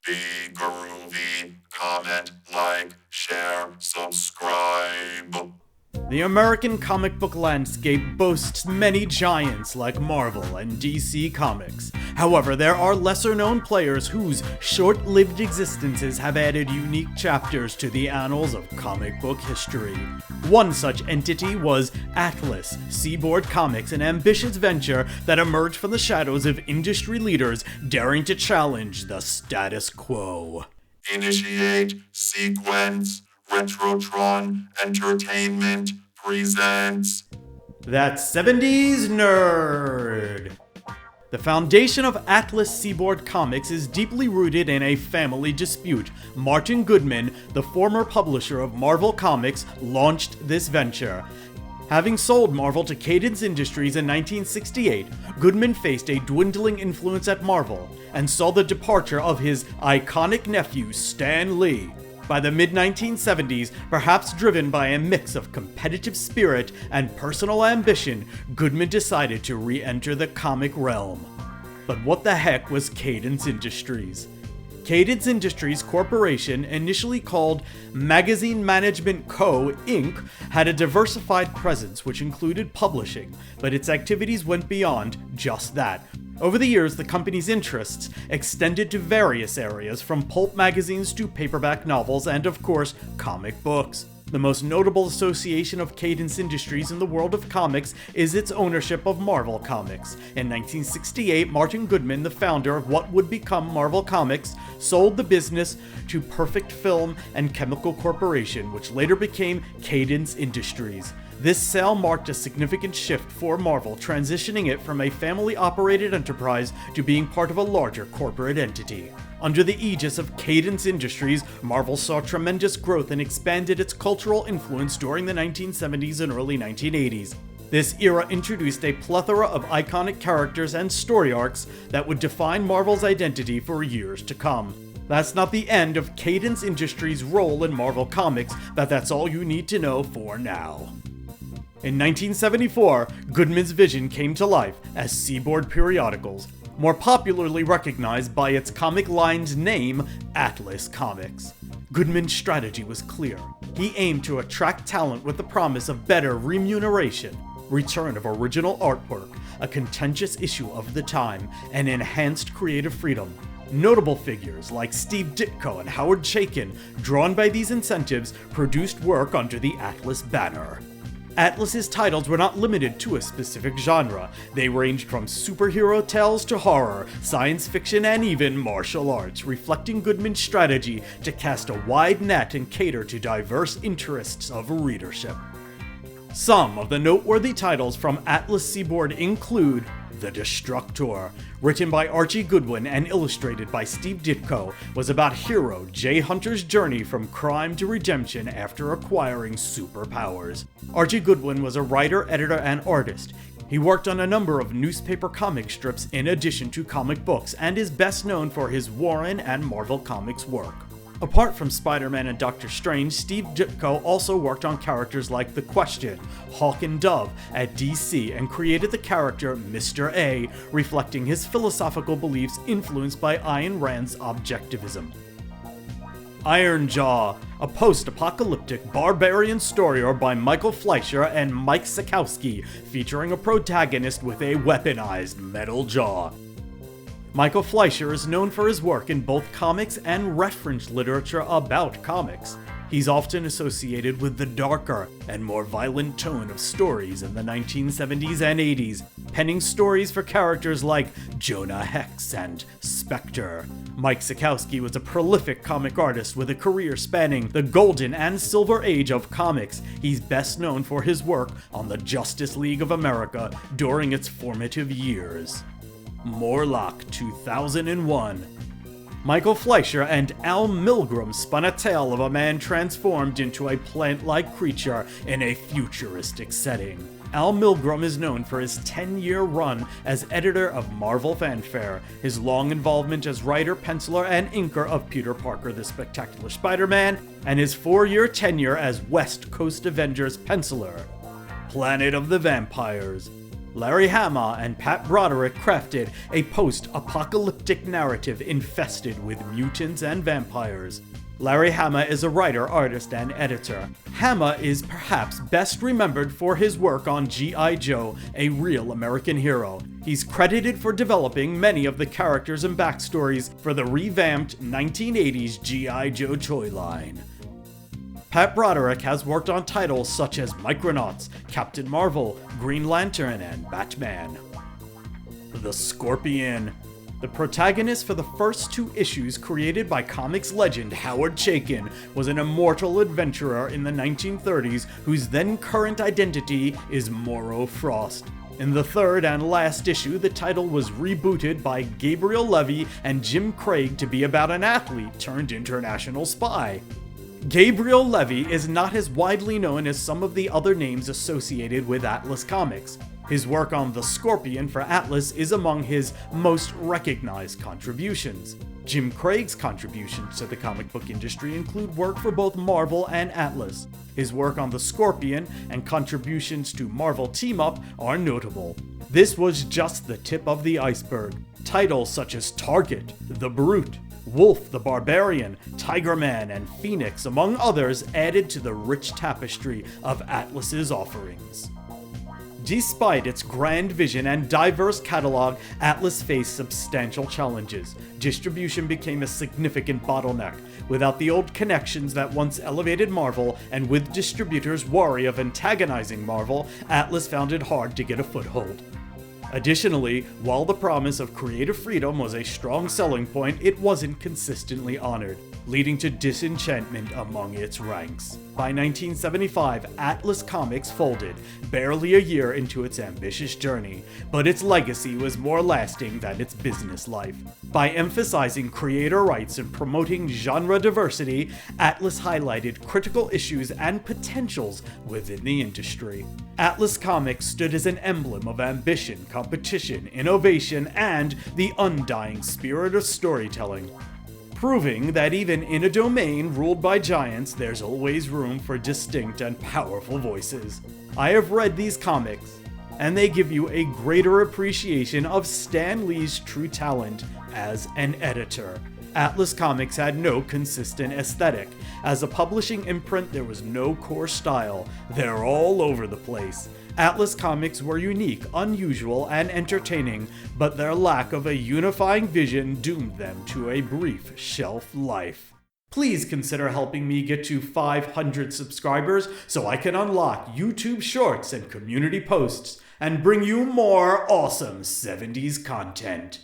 Be groovy, comment, like, share, subscribe. The American comic book landscape boasts many giants like Marvel and DC Comics. However, there are lesser-known players whose short-lived existences have added unique chapters to the annals of comic book history. One such entity was Atlas, Seaboard Comics, an ambitious venture that emerged from the shadows of industry leaders daring to challenge the status quo. Initiate sequence. Retrotron Entertainment presents. That's 70s Nerd! The foundation of Atlas Seaboard Comics is deeply rooted in a family dispute. Martin Goodman, the former publisher of Marvel Comics, launched this venture. Having sold Marvel to Cadence Industries in 1968, Goodman faced a dwindling influence at Marvel and saw the departure of his iconic nephew, Stan Lee. By the mid-1970s, perhaps driven by a mix of competitive spirit and personal ambition, Goodman decided to re-enter the comic realm. But what the heck was Cadence Industries? Cadence Industries Corporation, initially called Magazine Management Co., Inc., had a diversified presence which included publishing, but its activities went beyond just that. Over the years, the company's interests extended to various areas, from pulp magazines to paperback novels and, of course, comic books. The most notable association of Cadence Industries in the world of comics is its ownership of Marvel Comics. In 1968, Martin Goodman, the founder of what would become Marvel Comics, sold the business to Perfect Film and Chemical Corporation, which later became Cadence Industries. This sale marked a significant shift for Marvel, transitioning it from a family-operated enterprise to being part of a larger corporate entity. Under the aegis of Cadence Industries, Marvel saw tremendous growth and expanded its cultural influence during the 1970s and early 1980s. This era introduced a plethora of iconic characters and story arcs that would define Marvel's identity for years to come. That's not the end of Cadence Industries' role in Marvel Comics, but that's all you need to know for now. In 1974, Goodman's vision came to life as Seaboard Periodicals, more popularly recognized by its comic line's name, Atlas Comics. Goodman's strategy was clear. He aimed to attract talent with the promise of better remuneration, return of original artwork, a contentious issue of the time, and enhanced creative freedom. Notable figures like Steve Ditko and Howard Chaykin, drawn by these incentives, produced work under the Atlas banner. Atlas's titles were not limited to a specific genre. They ranged from superhero tales to horror, science fiction, and even martial arts, reflecting Goodman's strategy to cast a wide net and cater to diverse interests of readership. Some of the noteworthy titles from Atlas Seaboard include The Destructor, written by Archie Goodwin and illustrated by Steve Ditko, was about hero Jay Hunter's journey from crime to redemption after acquiring superpowers. Archie Goodwin was a writer, editor, and artist. He worked on a number of newspaper comic strips in addition to comic books, and is best known for his Warren and Marvel Comics work. Apart from Spider-Man and Doctor Strange, Steve Ditko also worked on characters like The Question, Hawk and Dove at DC, and created the character Mr. A, reflecting his philosophical beliefs influenced by Ayn Rand's objectivism. Iron Jaw, a post-apocalyptic barbarian story by Michael Fleischer and Mike Sekowsky, featuring a protagonist with a weaponized metal jaw. Michael Fleischer is known for his work in both comics and reference literature about comics. He's often associated with the darker and more violent tone of stories in the 1970s and 80s, penning stories for characters like Jonah Hex and Spectre. Mike Sekowsky was a prolific comic artist with a career spanning the golden and silver age of comics. He's best known for his work on the Justice League of America during its formative years. Morlock 2001. Michael Fleischer and Al Milgrom spun a tale of a man transformed into a plant-like creature in a futuristic setting. Al Milgrom is known for his 10-year run as editor of Marvel Fanfare, his long involvement as writer, penciler, and inker of Peter Parker the Spectacular Spider-Man, and his 4-year tenure as West Coast Avengers penciler. Planet of the Vampires. Larry Hama and Pat Broderick crafted a post-apocalyptic narrative infested with mutants and vampires. Larry Hama is a writer, artist, and editor. Hama is perhaps best remembered for his work on G.I. Joe, A Real American Hero. He's credited for developing many of the characters and backstories for the revamped 1980s G.I. Joe toy line. Pat Broderick has worked on titles such as Micronauts, Captain Marvel, Green Lantern, and Batman. The Scorpion. The protagonist for the first two issues, created by comics legend Howard Chaykin, was an immortal adventurer in the 1930s whose then current identity is Morrow Frost. In the third and last issue, the title was rebooted by Gabriel Levy and Jim Craig to be about an athlete turned international spy. Gabriel Levy is not as widely known as some of the other names associated with Atlas Comics. His work on The Scorpion for Atlas is among his most recognized contributions. Jim Craig's contributions to the comic book industry include work for both Marvel and Atlas. His work on The Scorpion and contributions to Marvel Team Up are notable. This was just the tip of the iceberg. Titles such as Target, The Brute, Wolf the Barbarian, Tiger Man, and Phoenix, among others, added to the rich tapestry of Atlas's offerings. Despite its grand vision and diverse catalog, Atlas faced substantial challenges. Distribution became a significant bottleneck. Without the old connections that once elevated Marvel, and with distributors wary of antagonizing Marvel, Atlas found it hard to get a foothold. Additionally, while the promise of creative freedom was a strong selling point, it wasn't consistently honored, leading to disenchantment among its ranks. By 1975, Atlas Comics folded, barely a year into its ambitious journey, but its legacy was more lasting than its business life. By emphasizing creator rights and promoting genre diversity, Atlas highlighted critical issues and potentials within the industry. Atlas Comics stood as an emblem of ambition, competition, innovation, and the undying spirit of storytelling, proving that even in a domain ruled by giants, there's always room for distinct and powerful voices. I have read these comics, and they give you a greater appreciation of Stan Lee's true talent as an editor. Atlas Comics had no consistent aesthetic. As a publishing imprint, there was no core style. They're all over the place. Atlas Comics were unique, unusual, and entertaining, but their lack of a unifying vision doomed them to a brief shelf life. Please consider helping me get to 500 subscribers so I can unlock YouTube Shorts and community posts and bring you more awesome 70s content.